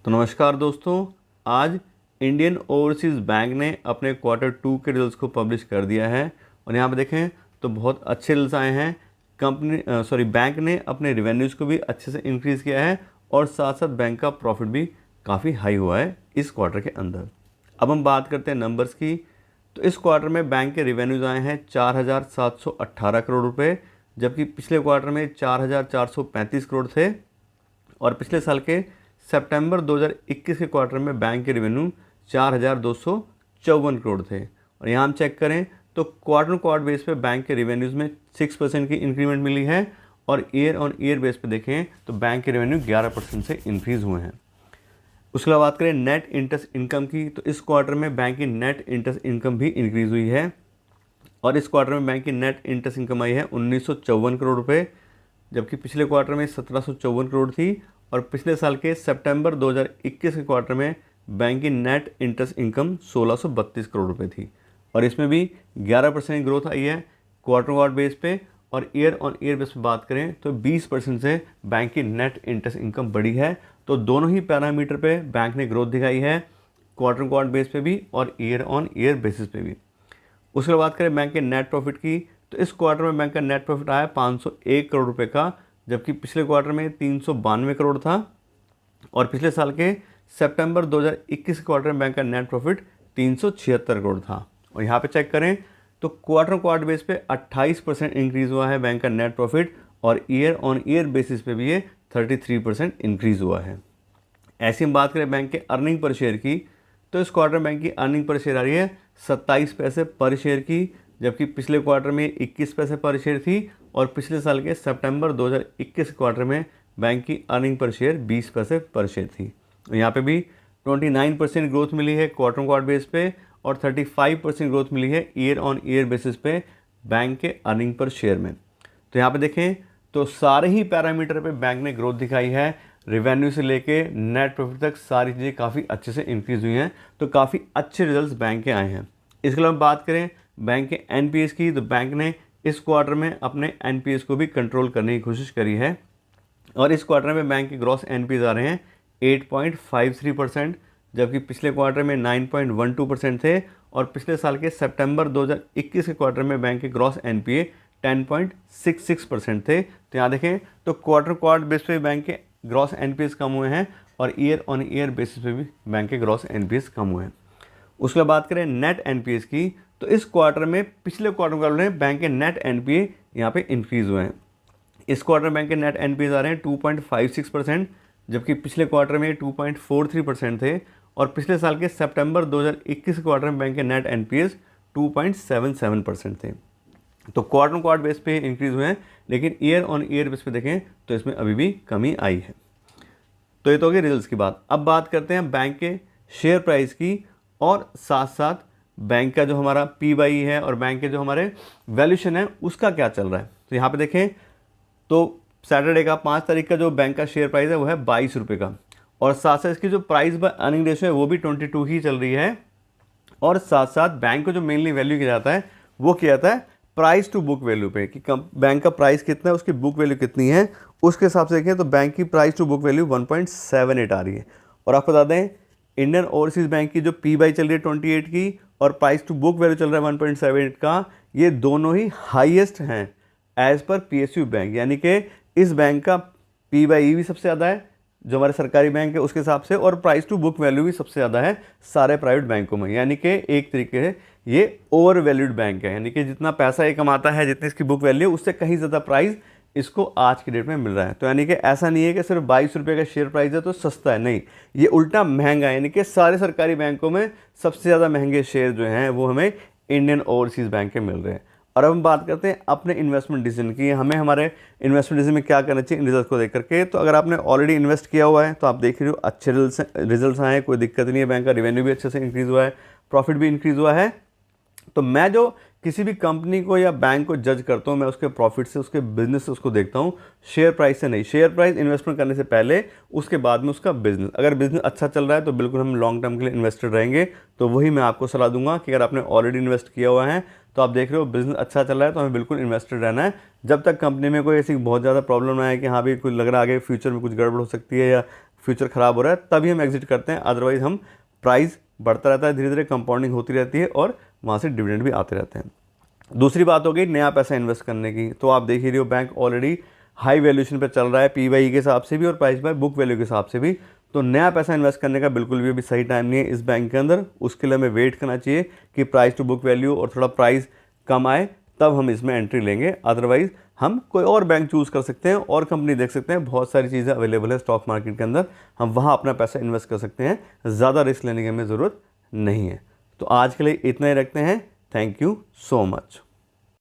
तो नमस्कार दोस्तों, आज इंडियन ओवरसीज़ बैंक ने अपने Q2 के रिजल्ट्स को पब्लिश कर दिया है और यहाँ पे देखें तो बहुत अच्छे रिजल्ट्स आए हैं। बैंक ने अपने रिवेन्यूज़ को भी अच्छे से इंक्रीज़ किया है और साथ साथ बैंक का प्रॉफिट भी काफ़ी हाई हुआ है इस क्वार्टर के अंदर। अब हम बात करते हैं नंबर्स की। तो इस क्वार्टर में बैंक के रिवेन्यूज़ आए हैं 4,718 करोड़ रुपये, जबकि पिछले क्वार्टर में 4,435 करोड़ थे और पिछले साल के सितंबर 2021 के क्वार्टर में बैंक के रेवेन्यू 4,254 करोड़ थे। और यहाँ हम चेक करें तो क्वार्टर बेस पे बैंक के रेवेन्यूज़ में 6% की इंक्रीमेंट मिली है और ईयर ऑन ईयर बेस पे देखें तो बैंक के रेवेन्यू 11% से इंक्रीज़ हुए हैं। उसके बाद बात करें नेट इंटरेस्ट इनकम की, तो इस क्वार्टर में बैंक की नेट इंटरेस्ट इनकम भी इंक्रीज़ हुई है और इस क्वार्टर में बैंक की नेट इंटरेस्ट इनकम आई है 1954 करोड़ रुपये, जबकि पिछले क्वार्टर में 1754 करोड़ थी और पिछले साल के सितंबर 2021 के क्वार्टर में बैंक की नेट इंटरेस्ट इनकम 1632 करोड़ रुपए थी और इसमें भी 11% ग्रोथ आई है क्वार्टर बेस पे। और ईयर ऑन ईयर बेस पे बात करें तो 20% से बैंक की नेट इंटरेस्ट इनकम बढ़ी है। तो दोनों ही पैरामीटर पे बैंक ने ग्रोथ दिखाई है, क्वार्टर बेस पे भी और ईयर ऑन ईयर बेसिस पे भी। उसके बाद बात करें बैंक के नेट प्रॉफिट की, तो इस क्वार्टर में बैंक का नेट प्रॉफिट आया 501 करोड़ रुपए का, जबकि पिछले क्वार्टर में 392 करोड़ था और पिछले साल के सितंबर 2021 क्वार्टर में बैंक का नेट प्रॉफिट 376 करोड़ था। और यहाँ पे चेक करें तो क्वार्टर बेस पे 28% इंक्रीज़ हुआ है बैंक का नेट प्रॉफिट और ईयर ऑन ईयर बेसिस पे भी ये 33% इंक्रीज़ हुआ है। ऐसी हम बात करें बैंक के अर्निंग पर शेयर की, तो इस क्वार्टर बैंक की अर्निंग पर शेयर आ रही है 27 पैसे पर शेयर की, जबकि पिछले क्वार्टर में 21 पैसे पर शेयर थी और पिछले साल के सितंबर 2021 क्वार्टर में बैंक की अर्निंग पर शेयर 20 पैसे पर शेयर थी। यहाँ पे भी 29% ग्रोथ मिली है क्वार्टर बेस पे और 35% ग्रोथ मिली है ईयर ऑन ईयर बेसिस पे बैंक के अर्निंग पर शेयर में। तो यहाँ पे देखें तो सारे ही पैरामीटर पे बैंक ने ग्रोथ दिखाई है, रिवेन्यू से लेके नेट प्रॉफिट तक सारी चीज़ें काफ़ी अच्छे से इंक्रीज़ हुई हैं। तो काफ़ी अच्छे रिजल्ट्स बैंक के आए हैं। इसके अलावा बात करें बैंक के एनपीएस की, तो बैंक ने इस क्वार्टर में अपने एनपीएस को भी कंट्रोल करने की कोशिश करी है और इस क्वार्टर में बैंक के ग्रॉस एनपीएस आ रहे हैं 8.53%, जबकि पिछले क्वार्टर में 9.12% थे और पिछले साल के सितंबर 2021 के क्वार्टर में बैंक के ग्रॉस एनपीए 10.66% थे। तो यहाँ देखें तो क्वार्टर बेस पे बैंक के ग्रॉस एनपीएस कम हुए हैं और ईयर ऑन ईयर बेसिस पे भी बैंक के ग्रॉस एनपीएस कम हुए हैं। उसके बाद बात करें नेट एनपीएस की, तो इस क्वार्टर में पिछले क्वार्टर में बैंक के नेट एनपीए यहाँ पे इंक्रीज़ हुए हैं। इस क्वार्टर बैंक के नेट एनपीएस आ रहे हैं 2.56%, जबकि पिछले क्वार्टर में 2.43% थे और पिछले साल के सितंबर 2021 क्वार्टर में बैंक के नेट एनपीएस 2.77% थे। तो क्वार्टर बेस पे इंक्रीज़ हुए हैं, लेकिन ईयर ऑन ईयर बेस पे देखें तो इसमें अभी भी कमी आई है। तो ये तो हो गई रिजल्ट्स की बात। अब बात करते हैं बैंक के शेयर प्राइस की और साथ साथ बैंक का जो हमारा पी/ई है और बैंक के जो हमारे वैल्यूशन है उसका क्या चल रहा है। तो यहाँ पे देखें तो सैटरडे का 5 तारीख का जो बैंक का शेयर प्राइस है वो है 22 रुपये का और साथ साथ इसकी जो प्राइस बाय अर्निंग रेशियो है वो भी 22 ही चल रही है। और साथ साथ बैंक को जो मेनली वैल्यू किया जाता है वो किया जाता है प्राइस टू बुक वैल्यू पे कि बैंक का प्राइस कितना है, उसकी बुक वैल्यू कितनी है, उसके हिसाब से देखें तो बैंक की प्राइस टू बुक वैल्यू 1.78 आ रही है। और आपको बता दें इंडियन ओवरसीज़ बैंक की जो पी/ई चल रही है 28 की और प्राइस टू बुक वैल्यू चल रहा है 1.78 का, ये दोनों ही हाईएस्ट हैं एज़ पर पीएसयू बैंक। यानी कि इस बैंक का पी/ई भी सबसे ज़्यादा है जो हमारे सरकारी बैंक है उसके हिसाब से, और प्राइस टू बुक वैल्यू भी सबसे ज़्यादा है सारे प्राइवेट बैंकों में। यानी कि एक तरीके से ये ओवर वैल्यूड बैंक है, यानी कि जितना पैसा ये कमाता है, जितनी इसकी बुक वैल्यू, उससे कहीं ज़्यादा प्राइस इसको आज की डेट में मिल रहा है। तो यानी कि ऐसा नहीं है कि सिर्फ 22 रुपये का शेयर प्राइस है तो सस्ता है, नहीं, ये उल्टा महंगा है। यानी कि सारे सरकारी बैंकों में सबसे ज़्यादा महंगे शेयर जो हैं वो हमें इंडियन ओवरसीज़ बैंक के मिल रहे हैं। और अब हम बात करते हैं अपने इन्वेस्टमेंट डिसीजन की, हमें हमारे इन्वेस्टमेंट डिसीजन में क्या करना चाहिए इन रिजल्ट को देख करके। तो अगर आपने ऑलरेडी इन्वेस्ट किया हुआ है तो आप देख रहे हो अच्छे रिजल्ट्स आए हैं, कोई दिक्कत नहीं है, बैंक का रेवेन्यू भी अच्छे से इंक्रीज़ हुआ है, प्रॉफिट भी इंक्रीज़ हुआ है। तो मैं जो किसी भी कंपनी को या बैंक को जज करता हूँ मैं उसके प्रॉफिट से, उसके बिजनेस से उसको देखता हूँ, शेयर प्राइस से नहीं। शेयर प्राइस इन्वेस्टमेंट करने से पहले, उसके बाद में उसका बिजनेस। अगर बिजनेस अच्छा चल रहा है तो बिल्कुल हम लॉन्ग टर्म के लिए इन्वेस्टेड रहेंगे। तो वही मैं आपको सलाह दूंगा कि अगर आपने ऑलरेडी इन्वेस्ट किया हुआ है तो आप देख रहे हो बिजनेस अच्छा चल रहा है तो हमें बिल्कुल इन्वेस्टेड रहना है, जब तक कंपनी में कोई ऐसी बहुत ज़्यादा प्रॉब्लम ना आए कि हाँ भी कुछ लग रहा है आगे फ्यूचर में कुछ गड़बड़ हो सकती है या फ्यूचर ख़राब हो रहा है तभी हम एग्जिट करते हैं, अदरवाइज़ हम प्राइस बढ़ता रहता है, धीरे धीरे कंपाउंडिंग होती रहती है और वहाँ से डिविडेंड भी आते रहते हैं। दूसरी बात हो गई नया पैसा इन्वेस्ट करने की। तो आप देख ही रहे हो बैंक ऑलरेडी हाई वैल्यूएशन पे चल रहा है, पी/ई के हिसाब से भी और प्राइस बाय बुक वैल्यू के हिसाब से भी। तो नया पैसा इन्वेस्ट करने का बिल्कुल भी अभी सही टाइम नहीं है इस बैंक के अंदर। उसके लिए हमें वेट करना चाहिए कि प्राइस टू बुक वैल्यू और थोड़ा प्राइस कम आए, तब हम इसमें एंट्री लेंगे। अदरवाइज हम कोई और बैंक चूज़ कर सकते हैं और कंपनी देख सकते हैं, बहुत सारी चीज़ें अवेलेबल है स्टॉक मार्केट के अंदर, हम वहाँ अपना पैसा इन्वेस्ट कर सकते हैं, ज़्यादा रिस्क लेने की हमें ज़रूरत नहीं है। तो आज के लिए इतना ही रखते हैं। Thank you so much.